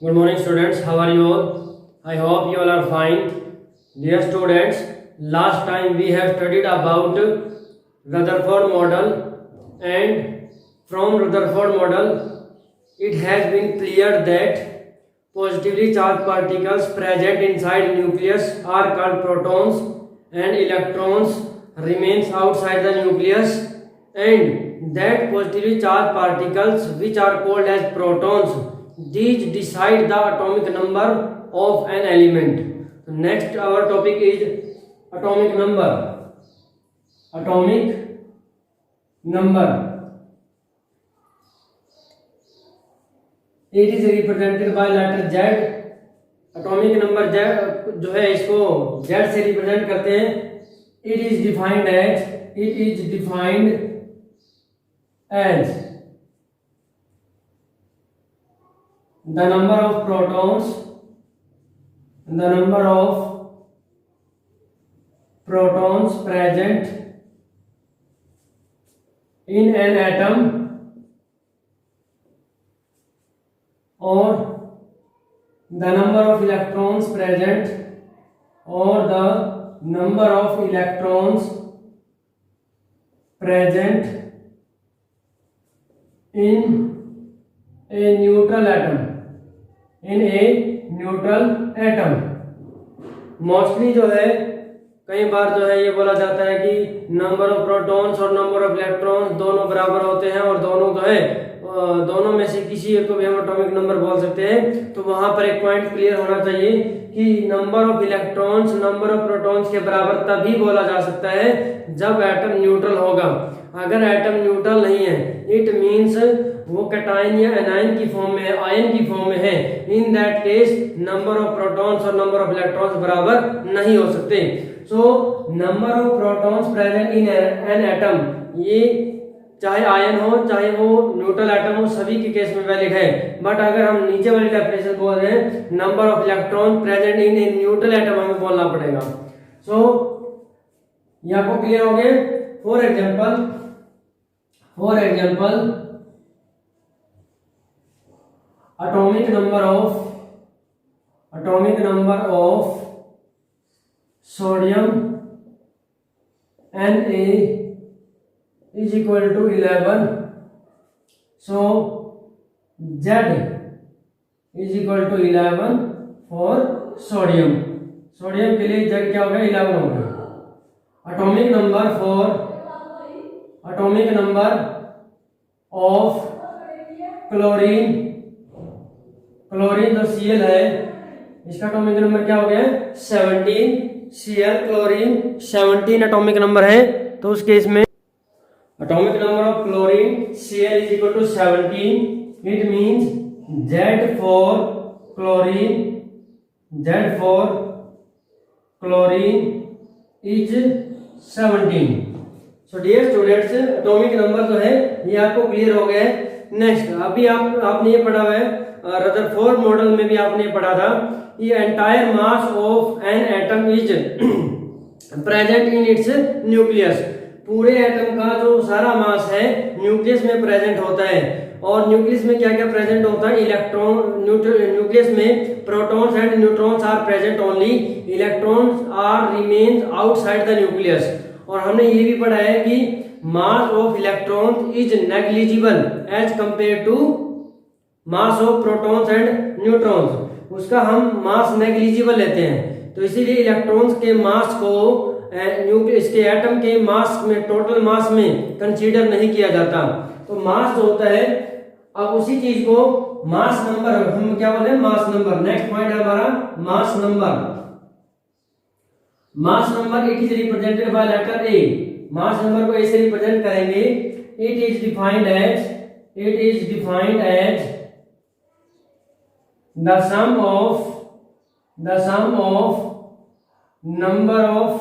Good morning, students. How are you all? I hope you all are fine. Dear students, last time we have studied about Rutherford model, and from Rutherford model, it has been clear that positively charged particles present inside nucleus are called protons, and electrons remains outside the nucleus, and that positively charged particles which are called as protons, these decide the atomic number of an element. So next our topic is atomic number. Atomic number. It is represented by letter Z. Atomic number Z जो है इसको Z से represent करते हैं. It is defined as the number of protons present in an atom or the number of electrons present in a neutral atom. Mostly जो है कई बार जो है ये बोला जाता है कि नंबर ऑफ प्रोटॉन्स और नंबर ऑफ इलेक्ट्रॉन्स दोनों बराबर होते हैं और दोनों जो है दोनों में से किसी एक को भी हम एटॉमिक नंबर बोल सकते हैं. तो वहां पर एक पॉइंट क्लियर होना चाहिए कि number of electrons number of protons के बराबर तभी बोला जा सकता है जब एटम न्यूट्रल होगा. अगर एटम न्यूट्रल नहीं है, इट मीन्स वो कैटायन या एनायन की फॉर्म में है, आयन की फॉर्म में है. In that case number of protons और नंबर ऑफ इलेक्ट्रॉन्स बराबर नहीं हो सकते. So number of protons present in an atom, ये चाहे आयन हो चाहे वो न्यूट्रल एटम हो, सभी के केस में वैलिड है. बट अगर हम नीचे वाली डेफिनेशन बोल रहे हैं number of electron present in a neutral atom, हमें बोलना पड़ेगा. सो ये आपको क्लियर हो गए. For example atomic number of sodium Na is equal to 11. So Z is equal to 11 for sodium. Sodium के लिए Z क्या हो गया? 11 हो गया. atomic number of chlorine जो Cl है, इसका एटॉमिक नंबर क्या हो गया? 17. Cl क्लोरीन 17 एटॉमिक नंबर है. तो उस केस में atomic number of chlorine Cl is equal to 17. It means Z for chlorine is 17. So dear students, atomic number जो है ये आपको क्लियर हो गया है. नेक्स्ट अभी आपने ये पढ़ा हुआ है, रदरफोर्ड मॉडल में भी आपने पढ़ा था, ये entire mass of an atom is present in its nucleus. पूरे एटम का जो सारा मास है न्यूक्लियस में प्रेजेंट होता है. और न्यूक्लियस में क्या क्या प्रेजेंट होता है? इलेक्ट्रॉन. न्यूक्लियस में protons and neutrons are present only. Electrons are remains outside the nucleus. और हमने ये भी पढ़ा है कि mass of electrons is negligible as compare to mass of protons and neutrons. उसका हम मास नेग्लिजिबल लेते हैं. तो इसीलिए इलेक्ट्रॉन्स के मास को इसके एटम के मास में, टोटल मास में कंसीडर नहीं किया जाता. तो मास जो होता है, अब उसी चीज को मास नंबर हम क्या बोलते हैं? Mass number. नेक्स्ट पॉइंट है हमारा mass number. It is represented by letter A. Mass number को ऐसे रिप्रेजेंट करेंगे. It is defined as the sum of number of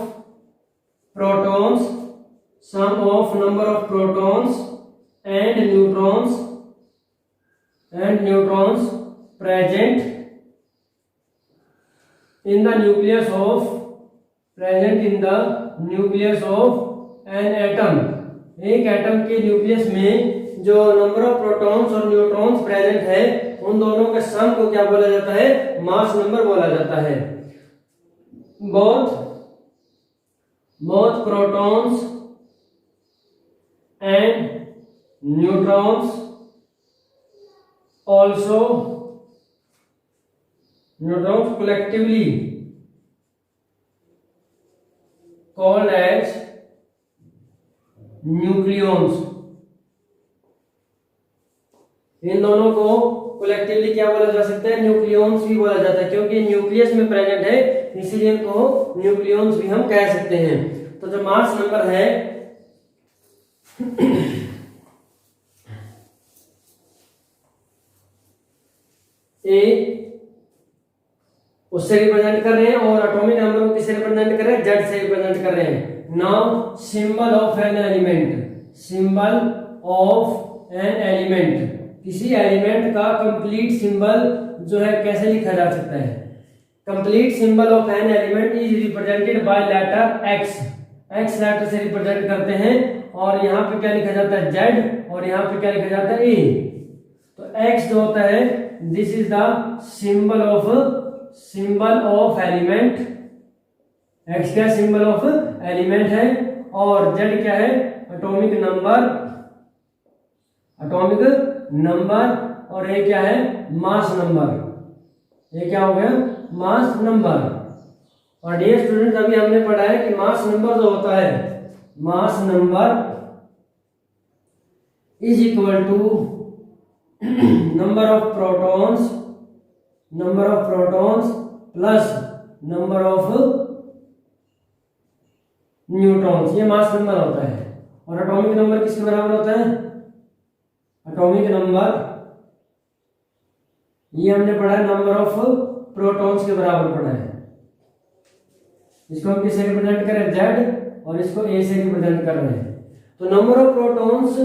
protons and neutrons present in the nucleus of an atom. एक atom के nucleus में जो number of protons और neutrons present है उन दोनों के सम को क्या बोला जाता है, मास नंबर बोला जाता है। both protons and neutrons collectively called as nucleons. इन दोनों को कलेक्टिवली क्या बोला जा सकता है, न्यूक्लियॉन्स भी बोला जाता है, क्योंकि न्यूक्लियस में प्रेजेंट है इसीलिए इनको न्यूक्लियॉन्स भी हम कह सकते हैं। तो जो मास नंबर है ए उससे रिप्रेजेंट कर रहे हैं और एटॉमिक नंबर को किससे रिप्रेजेंट कर रहे हैं, जेड से रिप्रेजेंट कर रहे हैं। Now symbol of an element, symbol of an element, किसी एलिमेंट का कंप्लीट सिंबल जो है कैसे लिखा जा सकता है। Complete symbol of an element is represented by letter X, X letter से रिप्रेजेंट करते हैं और यहाँ पे क्या लिखा जाता है, जेड, और यहाँ पे क्या लिखा जाता है, ए। तो एक्स जो होता है this is the symbol of element, x क्या सिंबल ऑफ एलिमेंट है, और जेड क्या है, एटॉमिक नंबर, और ये क्या है, मास नंबर। ये क्या हो गया, मास नंबर। और डियर स्टूडेंट अभी हमने पढ़ा है कि मास नंबर जो होता है, mass number is equal to number of protons plus number of neutrons, ये मास नंबर होता है। और एटॉमिक नंबर किसके बराबर होता है, एटॉमिक नंबर ये हमने पढ़ा है नंबर ऑफ प्रोटॉन्स के बराबर पढ़ा है। इसको हम किससे रिप्रेजेंट करें, जेड, और इसको ए से रिप्रेजेंट कर रहे हैं। तो नंबर ऑफ प्रोटॉन्स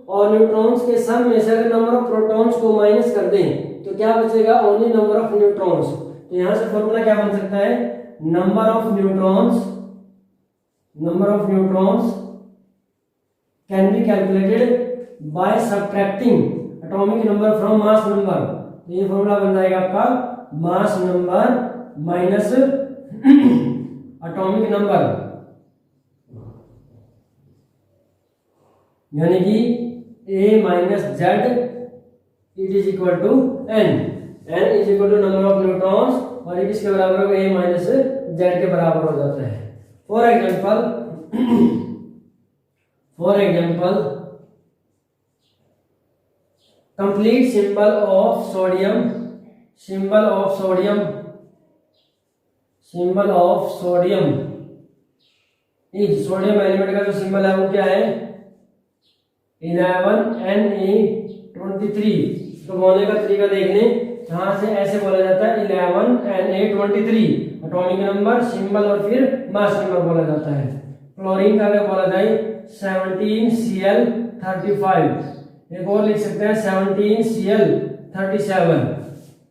और न्यूट्रॉन्स के सम में से अगर नंबर ऑफ प्रोटॉन्स को माइनस कर दें तो क्या बचेगा, ओनली नंबर ऑफ न्यूट्रॉन्स। तो यहां से फॉर्मूला क्या बन सकता है, number of neutrons can be calculated by subtracting atomic number from mass number. तो ये फॉर्मूला बन जाएगा आपका mass number minus atomic number, यानी कि A minus Z it is equal to N, N is equal to number of neutrons, और ये किसके बराबर होगा, ए माइनस जेड के बराबर हो जाता है। For example complete symbol of sodium is, sodium element का जो सिंबल है वो क्या है, 11Na23। तो बोलने का तरीका देखने, यहां से ऐसे बोला जाता है 11Na23, एटॉमिक नंबर, सिंबल और फिर मास नंबर बोला जाता है। क्लोरीन का अगर बोला जाए 17Cl35, एक और लिख सकते हैं 17Cl37।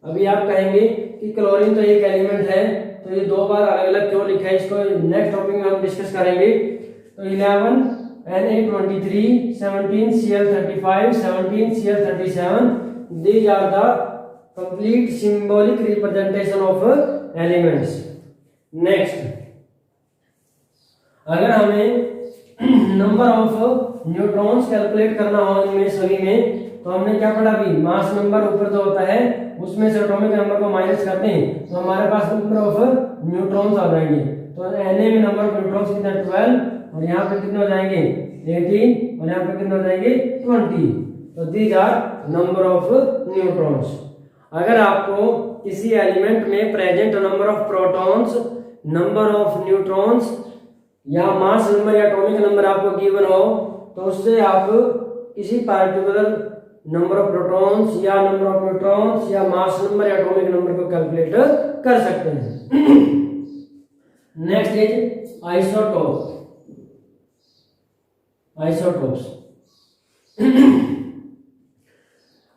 अभी आप कहेंगे कि क्लोरीन तो एक एलिमेंट है, तो ये दो बार अलग अलग क्यों लिखा है, इसको नेक्स्ट टॉपिक में हम डिस्कस करेंगे। तो 11Na23, 17Cl35, 17Cl37, these are the complete symbolic representation of elements. Next, अगर हमें नंबर ऑफ न्यूट्रॉन्स कैलकुलेट करना हो इनमें सभी में, तो हमने क्या पढ़ा अभी, मास नंबर ऊपर जो होता है उसमें से एटॉमिक नंबर को माइनस करते हैं तो हमारे पास नंबर ऑफ न्यूट्रॉन्स आ जाएंगे। तो Na में नंबर ऑफ न्यूट्रॉन्स कितना 12, और यहाँ पे कितने हो जाएंगे 18, और यहाँ पे कितने हो जाएंगे 20। तो these are number of neutrons. अगर आपको किसी एलिमेंट में present number of protons, number of neutrons या मास नंबर या एटॉमिक नंबर आपको गिवन हो, तो उससे आप किसी पार्टिकुलर नंबर ऑफ प्रोटॉन्स या नंबर ऑफ न्यूट्रॉन्स या मास नंबर या एटॉमिक नंबर को कैलकुलेट कर सकते हैं। Next is isotopes.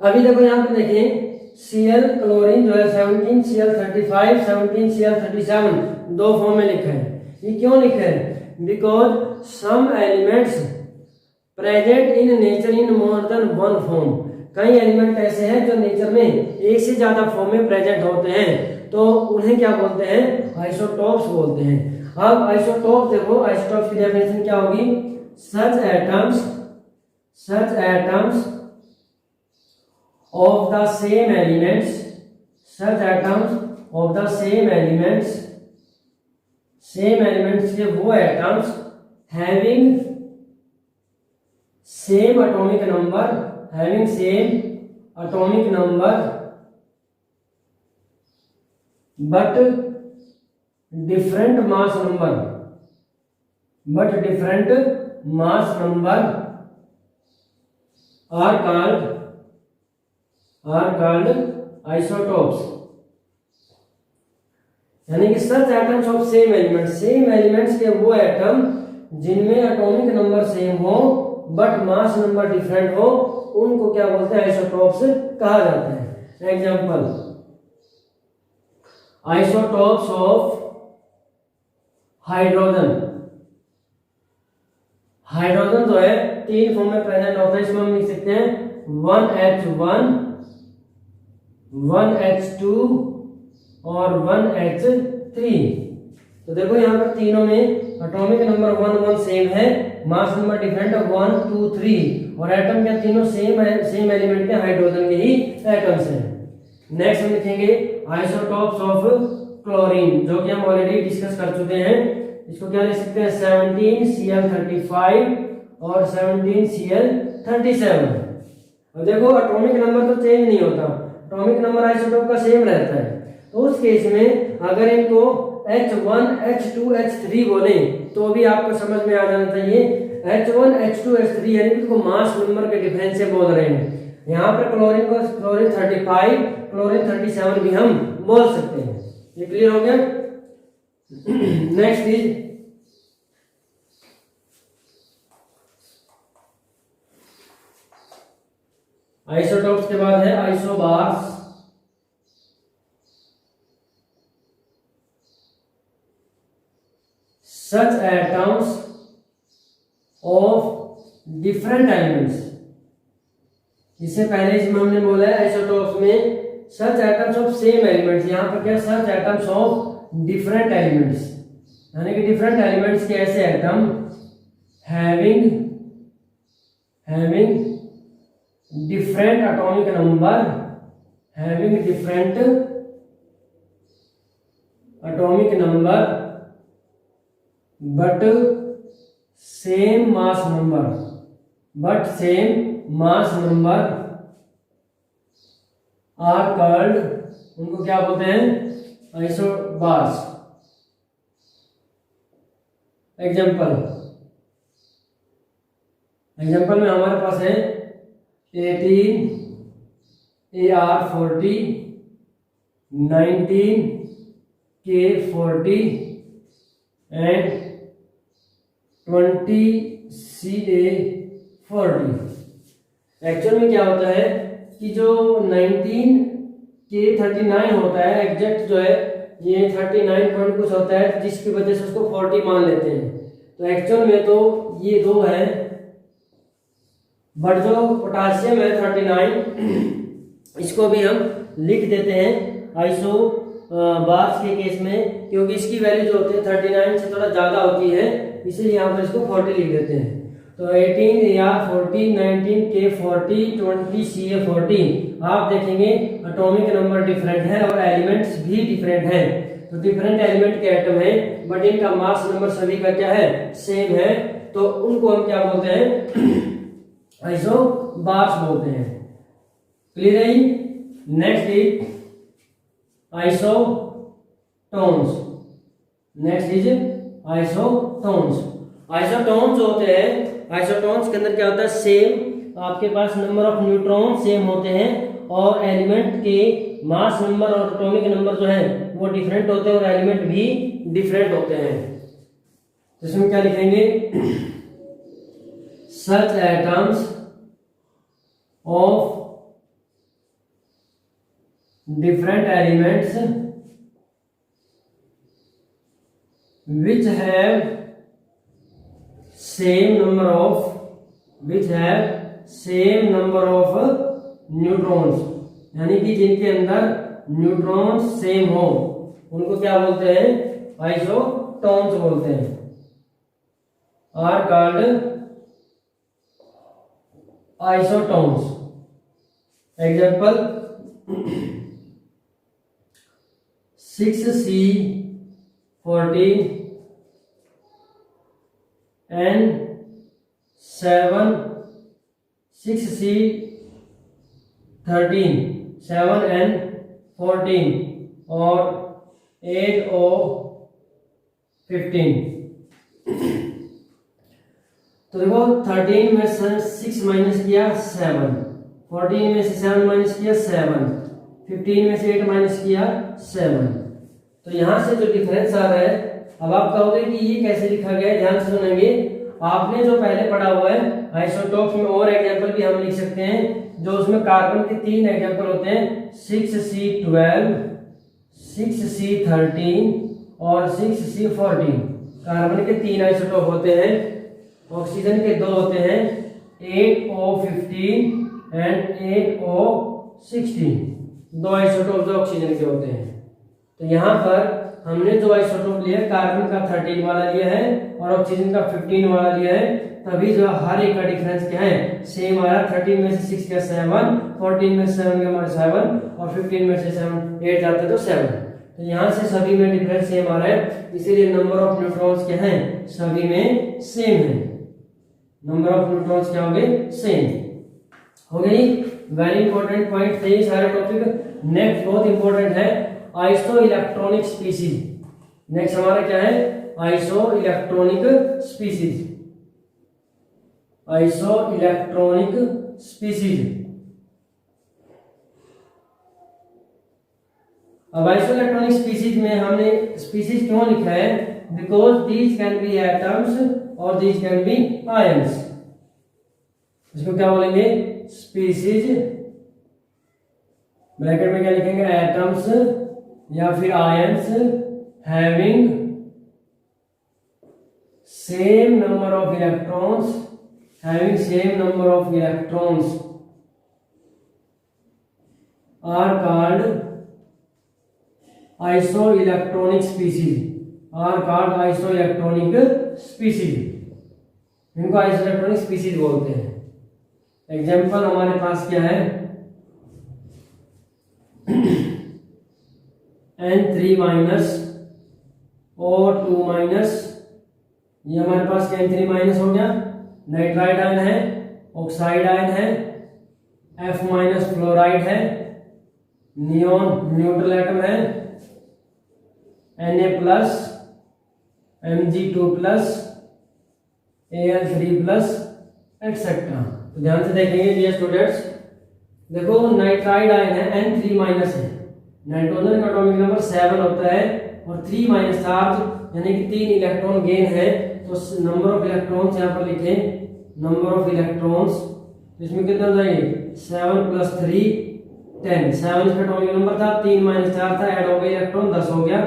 अभी देखो यहाँ पे देखिए Cl क्लोरीन जो है 17Cl35, 17Cl37 दो फॉर्म में लिखा है। ये क्यों लिखा है, because some elements present in nature in more than one form. कई एलिमेंट ऐसे हैं जो नेचर में एक से ज्यादा फॉर्म में प्रेजेंट होते हैं, तो उन्हें क्या बोलते हैं? आइसोटॉप्स बोलते हैं। अब आइसोटॉप देखो, आइसोटॉप्स की डेफिनेशन क्या होगी? Such atoms of the same elements, such atoms of the same elements के वो atoms having same atomic number but different mass number are called isotopes। यानी कि such atoms of same elements के वो atom जिनमें atomic number same हो but mass number different हो, उनको क्या बोलते हैं? आइसोटॉप्स कहा जाता है। एग्जांपल, आइसोटॉप्स ऑफ हाइड्रोजन जो है 3 फॉर्म में प्रेजेंट होता है। इसमें हम लिख सकते हैं 1H1, 1H2 और 1H3। तो देखो यहाँ पर तीनों में एटॉमिक नंबर 1 सेम है, मास नंबर डिफरेंट है 1 2 3, और एटम के तीनों सेम एलिमेंट के हाइड्रोजन के ही एटम्स हैं। नेक्स्ट हम लिखेंगे आइसोटॉप्स ऑफ क्लोरीन, जो कि हम ऑलरेडी डिस्कस कर चुके हैं। इसको क्या लिख सकते हैं? 17Cl35 और 17Cl37। अब देखो एटॉमिक नंबर तो चेंज नहीं होता, एटॉमिक नंबर आइसोटॉप का सेम रहता है। तो उस केस में अगर इनको H1 H2 H3 बोले तो भी आपको समझ में आ जाना चाहिए H1 H2 H3 यानी कि इसको मास नंबर के डिफरेंस से बोल रहे हैं। यहाँ पर क्लोरीन को क्लोरीन 35, क्लोरीन 37 भी हम बोल सकते हैं। ये क्लियर हो गया? नेक्स्ट इज आइसोटॉप्स के बाद है isobars. such atoms of different elements, इससे पहले इसमें हमने बोला है आइसोटॉप्स में such atoms of same elements, यहाँ पर क्या such atoms of different elements, यानी कि different elements के ऐसे atom having different atomic number, but same mass number are called, उनको क्या बोलते हैं? आइसोबार्स। एग्जाम्पल में हमारे पास है 18 AR40, 19 K40 and 20 CA40। Actual में क्या होता है कि जो 19 K39 होता है, एग्जैक्ट जो है ये 39 पॉइंट कुछ होता है, जिसकी वजह से उसको 40 मान लेते हैं। तो एक्चुअल में तो ये 2 है, बट जो पोटासियम है 39, इसको भी हम लिख देते हैं आइसो बार्स के केस में, क्योंकि इसकी वैल्यू जो होती है 39 से थोड़ा ज्यादा होती है, इसीलिए यहाँ पर इसको 40 लिख देते हैं। तो 18 AR40, 19 K40, 20 CA40। आप देखेंगे एटॉमिक नंबर डिफरेंट है और एलिमेंट्स भी डिफरेंट हैं। तो डिफरेंट एलिमेंट के एटम है बट इनका मास नंबर सभी का क्या है? सेम है। तो उनको हम क्या बोलते हैं? आइसोबार्स बोलते हैं। क्लियर है? Next is isotones. आइसोटोन्स होते हैं, आइसोटोन्स के अंदर क्या होता है? सेम आपके पास नंबर ऑफ न्यूट्रॉन सेम होते हैं और एलिमेंट के मास नंबर और एटॉमिक नंबर जो है वो डिफरेंट होते हैं और एलिमेंट भी डिफरेंट होते हैं। तो इसमें क्या लिखेंगे? such atoms of different elements which have same number of which have same number of neutrons, यानी कि जिनके अंदर न्यूट्रॉन्स सेम हो उनको क्या बोलते हैं, आइसोटोन्स बोलते हैं, are called isotones. Example 6C14 and 6C13 7 and 14 और 8O15। तो देखो 13 में से 6 माइनस किया 7, 14 में से 7 माइनस किया 7, 15 में से 8 माइनस किया 7। तो यहाँ से जो डिफरेंस आ रहा है, अब आप कहोगे कि ये कैसे लिखा गया है, ध्यान से सुनेंगे। आपने जो पहले पढ़ा हुआ है आइसोटोप्स में और एग्जांपल भी हम लिख सकते हैं, जो उसमें कार्बन के 3 एग्जांपल होते हैं, 6C12, 6C13 और 6C14। कार्बन के 3 आइसोटोप होते हैं, ऑक्सीजन के 2 होते हैं, 8O15 एंड 8O16, 2 आइसोटोप जो ऑक्सीजन के होते हैं। तो यहाँ पर हमने जो आइसोटोप लिया कार्बन का 13 वाला लिया है और ऑक्सीजन का 15 वाला लिया है, तभी जो हर एक का डिफरेंस क्या है, सेम आ रहा है। 13 में से 6 गया 7, 14 में से 7 गया हमारे 7 और 15 में से 7 8 जाते तो 7। तो यहाँ से सभी में डिफरेंस सेम आ रहा है, इसीलिए नंबर ऑफ न्यूट्रॉन्स क्या है, सभी में सेम है। नंबर ऑफ न्यूट्रॉन्स क्या होंगे, सेम हो गई। वेरी इंपॉर्टेंट पॉइंट थे सारे टॉपिक। नेक्स्ट बहुत इंपॉर्टेंट है आइसो इलेक्ट्रॉनिक स्पीसीज। नेक्स्ट हमारा क्या है, iso electronic species. Iso electronic species. अब आइसो इलेक्ट्रॉनिक स्पीसीज में हमने स्पीसीज क्यों लिखा है, because these can be atoms और दीज कैन बी आयंस। इसको क्या बोलेंगे, स्पीसीज, ब्रैकेट में क्या लिखेंगे, एटम्स या फिर ions having same number of electrons, having same number of electrons are called iso electronic species, are called iso electronic species. इनको आइसो इलेक्ट्रॉनिक स्पीसीज बोलते हैं। एग्जाम्पल हमारे पास क्या है, N3 माइनस और 2 माइनस, ये हमारे पास N3 माइनस हो गया, नाइट्राइड आयन है, ऑक्साइड आयन है, F माइनस फ्लोराइड है, नियॉन न्यूट्रल एटम है, Na plus, Mg2 plus, Al3 plus etcetera. तो ध्यान से देखेंगे डियर स्टूडेंट्स, देखो नाइट्राइड आयन है, N3 माइनस है, नाइट्रोजन का एटॉमिक नंबर 7 होता है और 3 माइनस चार्ज यानी कि 3 इलेक्ट्रॉन गेन है। तो नंबर ऑफ इलेक्ट्रॉन्स यहाँ पर लिखें, नंबर ऑफ इलेक्ट्रॉन्स, इसमें कितना हो जाएंगे, 7 प्लस 3 10। 7 इसका एटॉमिक नंबर था, 3 माइनस 4 था, ऐड हो गया इलेक्ट्रॉन 10 हो गया।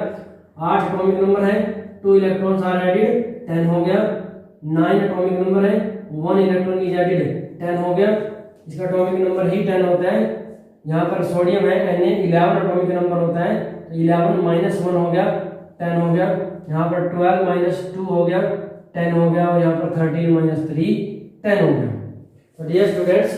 8 एटॉमिक नंबर है, 2 इलेक्ट्रॉन्स आर एडेड 10 हो गया। 9 एटॉमिक नंबर है, 1 इलेक्ट्रॉन इज एडेड 10 हो गया। इसका एटॉमिक नंबर ही 10 होता है। यहाँ पर सोडियम है, Na 11 एटॉमिक नंबर होता है, तो 11 माइनस 1 हो गया 10 हो गया। यहाँ पर 12 माइनस 2 हो गया 10 हो गया, और यहाँ पर 13 माइनस 3 10 हो गया। तो डियर स्टूडेंट्स,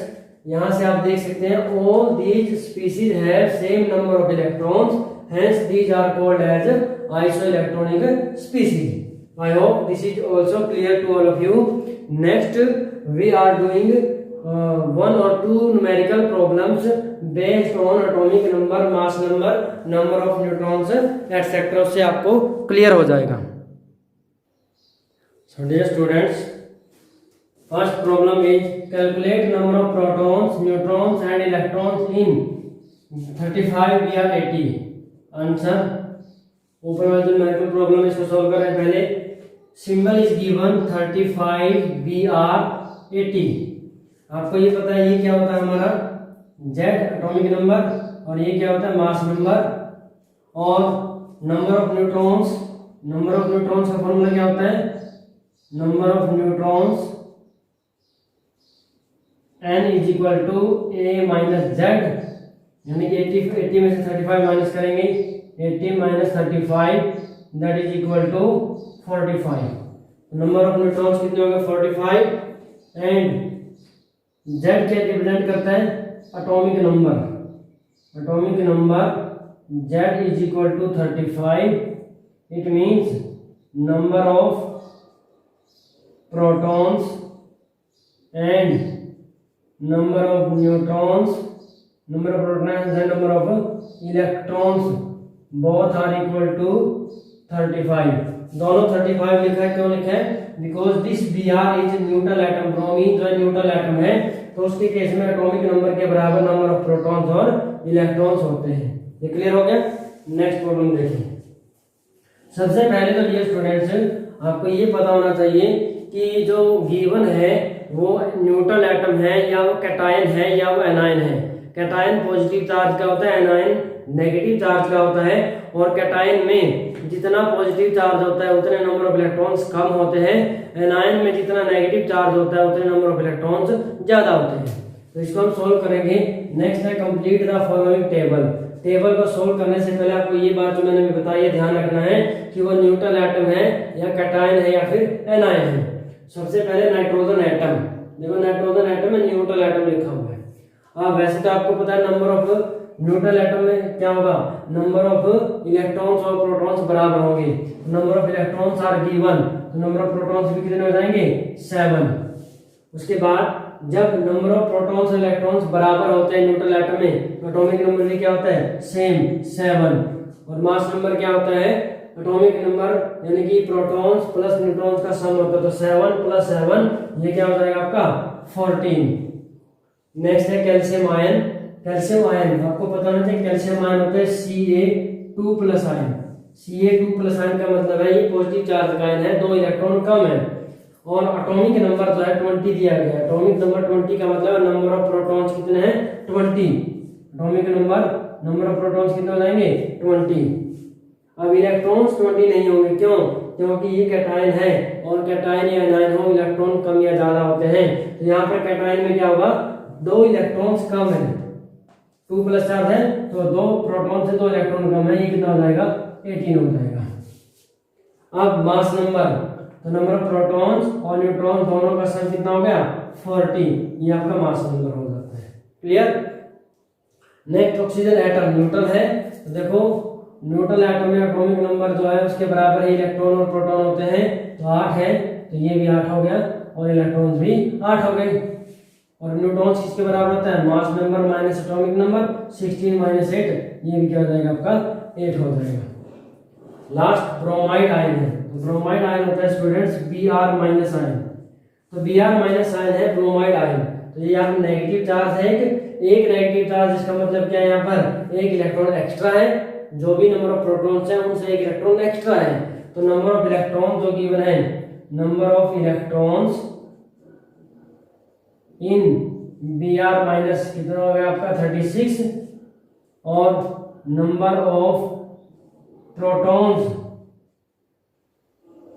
यहाँ से आप देख सकते हैं all these species have same number of electrons, hence these are called as iso electronic species. I hope this is also clear to all of you. Next we are doing 1 or 2 numerical problems based on atomic number, mass number, number of neutrons etc. उससे आपको clear हो जाएगा। So dear students, first problem is calculate number of protons, neutrons and electrons in 35 Br 80. Answer ऊपर वाला जो numerical problem है इसको solve करें। पहले सिंबल इज गिवन 35 Br 80। आपको ये पता है ये क्या होता है हमारा Z एटॉमिक नंबर, और ये क्या होता है मास नंबर, और number of neutrons, number of neutrons का फॉर्मूला क्या होता है, number of neutrons n is equal to a minus Z, यानी कि 80 में से 35 माइनस करेंगे, 80 minus 35 that is equal to 45। Number of neutrons कितने हो गए 45 एंड जेड क्या रिप्रेजेंट करता है atomic number, atomic number Z is equal to 35, it means number of protons and number of neutrons, number of protons and number of electrons both are equal to 35। दोनों 35 लिखा है, क्यों लिखा है? Because this Br is neutral atom, bromine जो है neutral atom है, तो उसके केस में एटॉमिक नंबर के बराबर नंबर ऑफ प्रोटॉन्स और इलेक्ट्रॉन्स होते हैं। ये क्लियर हो गया? नेक्स्ट प्रॉब्लम देखिए। सबसे पहले तो डियर स्टूडेंट्स आपको ये पता होना चाहिए कि जो गिवन है वो न्यूट्रल एटम है या वो कैटायन है या वो एनायन है। कैटायन पॉजिटिव चार्ज का होता है, एनायन नेगेटिव चार्ज का होता है, और कैटायन में जितना पॉजिटिव चार्ज होता है उतने नंबर ऑफ इलेक्ट्रॉन्स कम होते हैं, एनायन में जितना नेगेटिव चार्ज होता है उतने नंबर ऑफ इलेक्ट्रॉन्स ज्यादा होते हैं। तो इसको हम सोल्व करेंगे। नेक्स्ट है complete the following table. Table को सोल्व करने से पहले आपको ये बात जो मैंने बताई है ध्यान रखना है कि वो न्यूट्रल एटम है या कैटायन है या फिर एनायन है। सबसे पहले नाइट्रोजन एटम, देखो नाइट्रोजन एटम में न्यूट्रल एटम लिखा हुआ है। अब वैसे तो आपको पता है नंबर ऑफ न्यूट्रल एटम में क्या होगा, नंबर ऑफ इलेक्ट्रॉन्स और प्रोटॉन्स बराबर होंगे। Number of electrons are given, तो नंबर ऑफ प्रोटॉन्स भी कितने हो जाएंगे 7। उसके बाद जब नंबर ऑफ प्रोटॉन्स और इलेक्ट्रॉन्स बराबर होते हैं न्यूट्रल एटम में, तो एटॉमिक नंबर भी क्या होता है सेम 7। और मास नंबर क्या होता है एटॉमिक नंबर, यानी कि प्रोटॉन्स प्लस न्यूट्रॉन्स का सम होता है, तो 7 + 7 ये क्या हो जाएगा आपका 14। नेक्स्ट है कैल्शियम आयन। कैल्शियम आयन आपको पता होना चाहिए कैल्शियम आयन होता है Ca2+ आयन। Ca2+ आयन का मतलब है ये पॉजिटिव चार्ज का आयन है, 2 इलेक्ट्रॉन कम है, और एटॉमिक नंबर जो है 20 दिया गया है। एटॉमिक नंबर 20 का मतलब नंबर ऑफ प्रोटॉन्स कितने हैं 20। एटॉमिक नंबर ऑफ प्रोटॉन्स कितने हो जाएंगे 20। अब इलेक्ट्रॉन्स 20 नहीं होंगे, क्यों? क्योंकि ये कैटायन है, और कैटायन या एनायन हो इलेक्ट्रॉन कम या ज्यादा होते हैं। तो यहाँ पर कैटायन में क्या होगा 2 इलेक्ट्रॉन्स कम है, 2+ चार्ज है तो 2 प्रोटॉन से 2 इलेक्ट्रॉन कम है, ये कितना हो जाएगा 18 हो जाएगा। अब मास नंबर, तो नंबर ऑफ प्रोटॉन्स और न्यूट्रॉन दोनों का सम कितना हो गया 40, ये आपका मास नंबर हो जाता है। Clear? Next oxygen atom neutral है, तो देखो न्यूट्रल एटम में एटॉमिक नंबर जो है उसके बराबर ही इलेक्ट्रॉन और प्रोटॉन होते हैं, तो 8 है, तो ये भी 8 हो गया, और इलेक्ट्रॉन्स भी 8 हो गए। और न्यूट्रॉन्स किसके बराबर होता है mass number minus atomic number, 16 - 8, ये भी क्या हो जाएगा आपका 8 हो जाएगा। लास्ट ब्रोमाइड आयन है, तो ब्रोमाइड आयन होता है स्टूडेंट्स Br- आयन। तो Br- आयन है ब्रोमाइड आयन, तो ये यहाँ पे नेगेटिव चार्ज है, एक नेगेटिव चार्ज, इसका मतलब क्या है यहाँ पर एक इलेक्ट्रॉन एक्स्ट्रा है, जो भी नंबर ऑफ प्रोटॉन्स हैं उनसे एक इलेक्ट्रॉन एक्स्ट्रा है। तो नंबर ऑफ इलेक्ट्रॉन जो गिवन है, number of electrons in Br- कितना हो गया आपका 36, और number of protons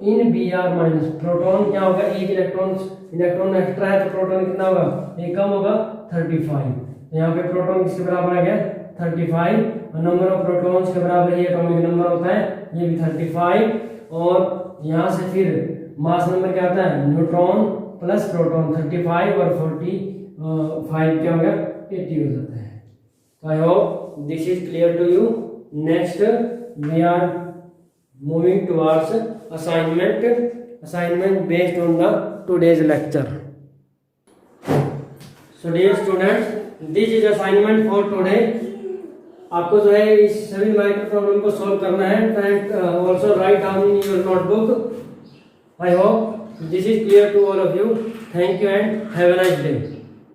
in Br- proton क्या होगा एक इलेक्ट्रॉन एक्स्ट्रा है, तो प्रोटॉन कितना होगा एक कम होगा 35। तो यहाँ पे प्रोटॉन किसके बराबर आ गया 35, और नंबर ऑफ प्रोटॉन्स के बराबर ये एटॉमिक नंबर होता है, ये भी 35। और यहाँ से फिर मास नंबर क्या होता है न्यूट्रॉन प्लस प्रोटॉन 35 और 45 क्या हो गया 80 हो जाता है। तो I hope this is clear to you. Next we are moving towards assignment based on the today's lecture. So dear students, this is assignment for today. आपको जो है इस सभी न्यूमेरिकल प्रॉब्लम को सॉल्व करना है, and also write down in your notebook. I hope this is clear to all of you. Thank you and have a nice day.